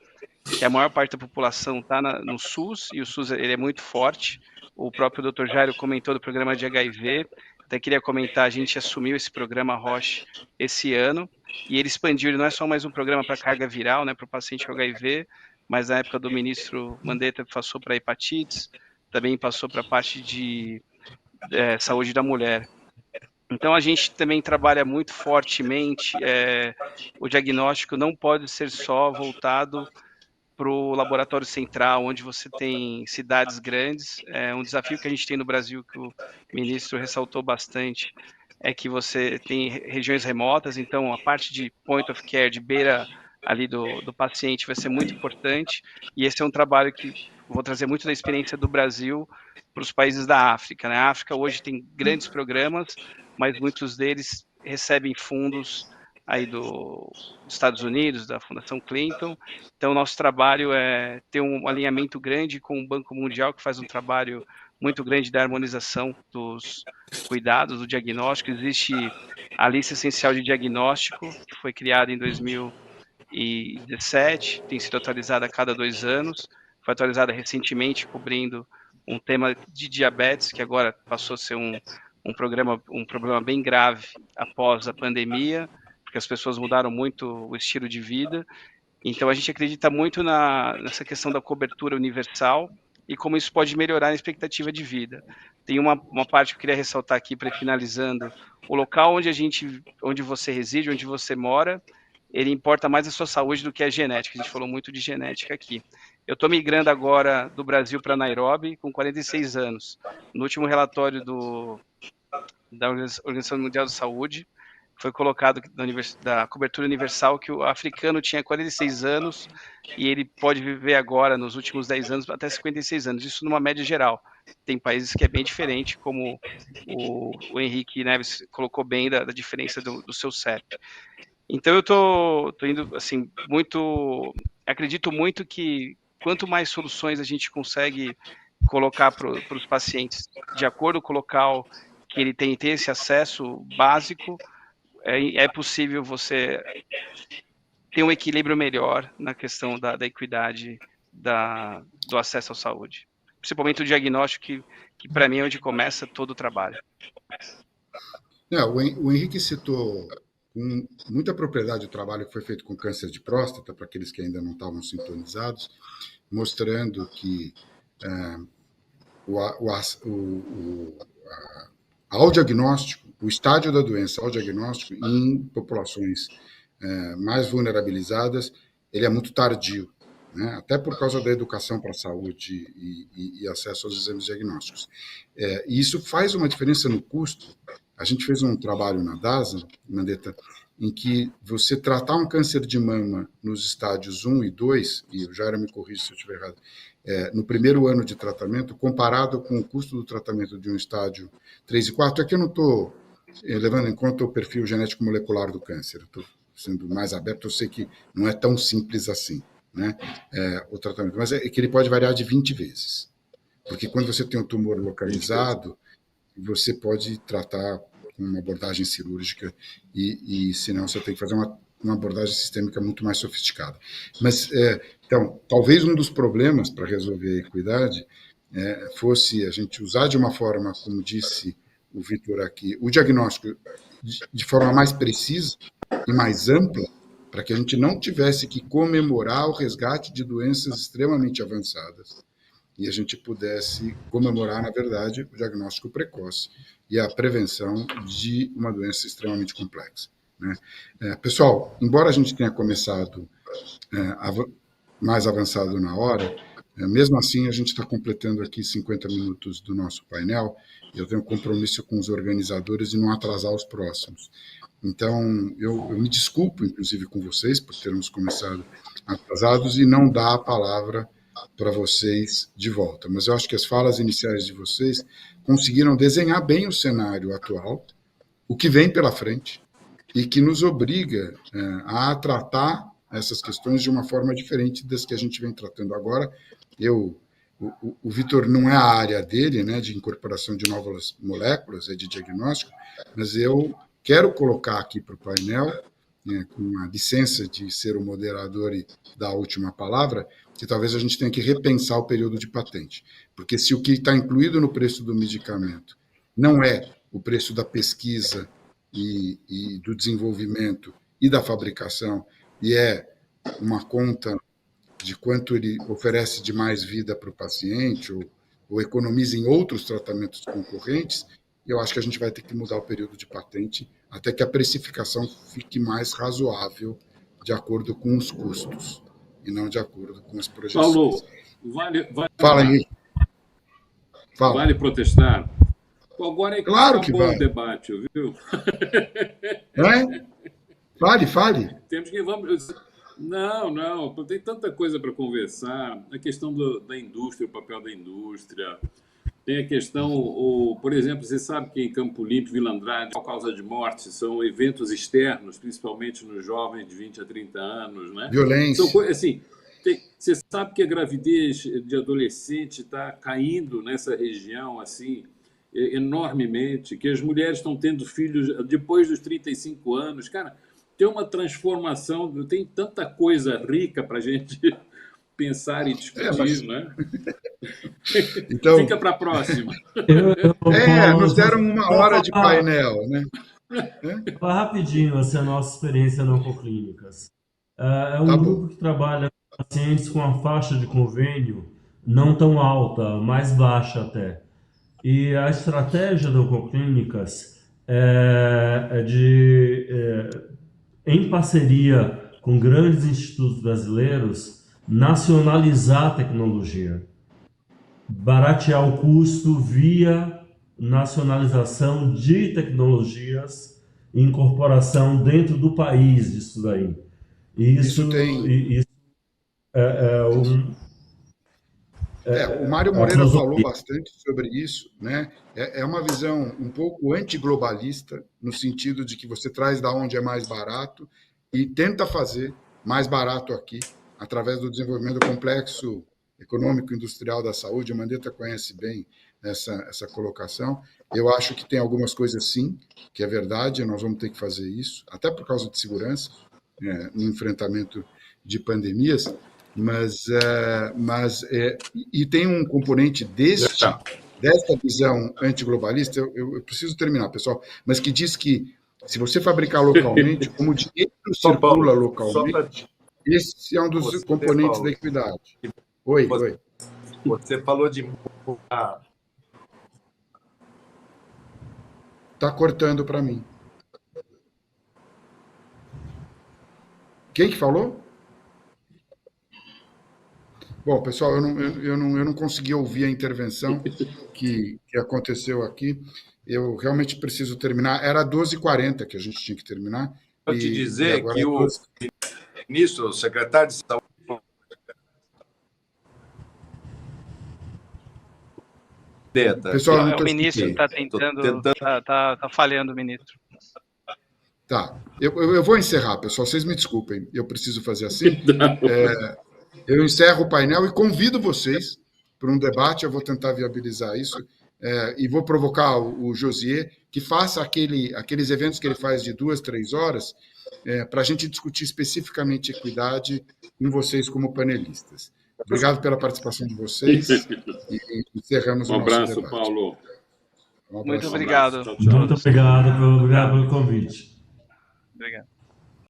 que a maior parte da população está no SUS, e o SUS ele é muito forte. O próprio Dr. Jairo comentou do programa de HIV, até queria comentar, a gente assumiu esse programa Roche esse ano, e ele expandiu, ele não é só mais um programa para carga viral, né, para o paciente com HIV, mas na época do ministro Mandetta passou para hepatites, também passou para a parte de saúde da mulher. Então a gente também trabalha muito fortemente, o diagnóstico não pode ser só voltado para o laboratório central, onde você tem cidades grandes. Um desafio que a gente tem no Brasil, que o ministro ressaltou bastante, é que você tem regiões remotas, então a parte de point of care, de beira ali do paciente, vai ser muito importante, e esse é um trabalho que vou trazer muito da experiência do Brasil para os países da África, né? A África hoje tem grandes programas, mas muitos deles recebem fundos aí dos Estados Unidos, da Fundação Clinton. Então, nosso trabalho é ter um alinhamento grande com o Banco Mundial, que faz um trabalho muito grande da harmonização dos cuidados, do diagnóstico. Existe a lista essencial de diagnóstico, que foi criada em 2017, tem sido atualizada a cada 2 anos, foi atualizada recentemente, cobrindo um tema de diabetes, que agora passou a ser um problema bem grave após a pandemia, porque as pessoas mudaram muito o estilo de vida. Então, a gente acredita muito nessa questão da cobertura universal e como isso pode melhorar a expectativa de vida. Tem uma parte que eu queria ressaltar aqui, para finalizando. O local onde você reside, onde você mora, ele importa mais a sua saúde do que a genética. A gente falou muito de genética aqui. Eu estou migrando agora do Brasil para Nairobi com 46 anos. No último relatório da Organização Mundial da Saúde, foi colocado da cobertura universal que o africano tinha 46 anos e ele pode viver agora, nos últimos 10 anos, até 56 anos. Isso numa média geral. Tem países que é bem diferente, como o Henrique Neves colocou bem da diferença do seu CEP. Então eu tô indo, assim, acredito muito que quanto mais soluções a gente consegue colocar para os pacientes, de acordo com o local que ele tem ter esse acesso básico, é possível você ter um equilíbrio melhor na questão da equidade do acesso à saúde. Principalmente o diagnóstico, que para mim é onde começa todo o trabalho. O Henrique citou com muita propriedade o trabalho que foi feito com câncer de próstata, para aqueles que ainda não estavam sintonizados, mostrando que ao diagnóstico, o estágio da doença ao diagnóstico em populações mais vulnerabilizadas, ele é muito tardio, né? Até por causa da educação para a saúde e acesso aos exames diagnósticos. E isso faz uma diferença no custo. A gente fez um trabalho na DASA, Mandetta, em que você tratar um câncer de mama nos estádios 1 e 2, e o Jairo me corrija se eu estiver errado, no primeiro ano de tratamento, comparado com o custo do tratamento de um estádio 3 e 4, é que eu não estou levando em conta o perfil genético molecular do câncer, estou sendo mais aberto, eu sei que não é tão simples assim, né, o tratamento, mas é que ele pode variar de 20 vezes, porque quando você tem um tumor localizado, você pode tratar com uma abordagem cirúrgica e senão você tem que fazer uma abordagem sistêmica muito mais sofisticada. Mas, então, talvez um dos problemas para resolver a equidade fosse a gente usar de uma forma, como disse o Vitor aqui, o diagnóstico de forma mais precisa e mais ampla, para que a gente não tivesse que comemorar o resgate de doenças extremamente avançadas e a gente pudesse comemorar, na verdade, o diagnóstico precoce e a prevenção de uma doença extremamente complexa, né? Pessoal, embora a gente tenha começado mais avançado na hora, Mesmo assim, a gente está completando aqui 50 minutos do nosso painel, e eu tenho um compromisso com os organizadores de não atrasar os próximos. Então, eu me desculpo, inclusive, com vocês, por termos começado atrasados e não dar a palavra para vocês de volta. Mas eu acho que as falas iniciais de vocês conseguiram desenhar bem o cenário atual, o que vem pela frente, e que nos obriga a tratar essas questões de uma forma diferente das que a gente vem tratando agora. O Vitor não é a área dele, né, de incorporação de novas moléculas, é de diagnóstico, mas eu quero colocar aqui para o painel, com a licença de ser o moderador e dar a última palavra, que talvez a gente tenha que repensar o período de patente. Porque se o que está incluído no preço do medicamento não é o preço da pesquisa e do desenvolvimento e da fabricação, e é uma conta de quanto ele oferece de mais vida para o paciente, ou economiza em outros tratamentos concorrentes, eu acho que a gente vai ter que mudar o período de patente até que a precificação fique mais razoável de acordo com os custos e não de acordo com as projeções. Paulo, Fala aí. Vale protestar? Agora é que claro que acabou vale. O debate, viu? Fale. Temos que... Não, tem tanta coisa para conversar. A questão da indústria, o papel da indústria. Tem a questão, por exemplo, você sabe que em Campo Limpo, Vila Andrade, a causa de morte são eventos externos, principalmente nos jovens de 20 a 30 anos, né? Violência. São coisas assim. Você sabe que a gravidez de adolescente está caindo nessa região assim enormemente, que as mulheres estão tendo filhos depois dos 35 anos. Cara, tem uma transformação, tem tanta coisa rica para a gente pensar e discutir, né? Então, fica para a próxima. Nos deram uma hora de painel, né? Fala rapidinho essa nossa experiência na Oncoclínicas. É um grupo que trabalha com pacientes com uma faixa de convênio não tão alta, mais baixa até. E a estratégia da Oncoclínicas em parceria com grandes institutos brasileiros, nacionalizar a tecnologia, baratear o custo via nacionalização de tecnologias e incorporação dentro do país disso daí. O Mário Moreira falou bastante sobre isso, né? É uma visão um pouco antiglobalista, no sentido de que você traz da onde é mais barato e tenta fazer mais barato aqui, através do desenvolvimento do complexo econômico industrial da saúde. A Mandetta conhece bem essa colocação. Eu acho que tem algumas coisas, sim, que é verdade, nós vamos ter que fazer isso, até por causa de segurança, no enfrentamento de pandemias, e tem um componente dessa visão antiglobalista, eu preciso terminar, pessoal, mas que diz que se você fabricar localmente, como o dinheiro circula localmente, esse é um dos componentes da equidade. Oi. Você falou de... Está cortando para mim. Quem que falou? Bom, pessoal, eu não consegui ouvir a intervenção que aconteceu aqui. Eu realmente preciso terminar. Era 12h40 que a gente tinha que terminar. Vou te dizer que o ministro, o secretário de Saúde... Pessoal, o ministro está tentando... Está falhando o ministro. Tá. Eu vou encerrar, pessoal. Vocês me desculpem. Eu preciso fazer assim. Eu encerro o painel e convido vocês para um debate. Eu vou tentar viabilizar isso e vou provocar o Josier que faça aqueles eventos que ele faz de 2, 3 horas para a gente discutir especificamente equidade com vocês como panelistas. Obrigado pela participação de vocês e encerramos o nosso debate. Um abraço, Paulo. Muito obrigado. Muito obrigado pelo convite. Obrigado.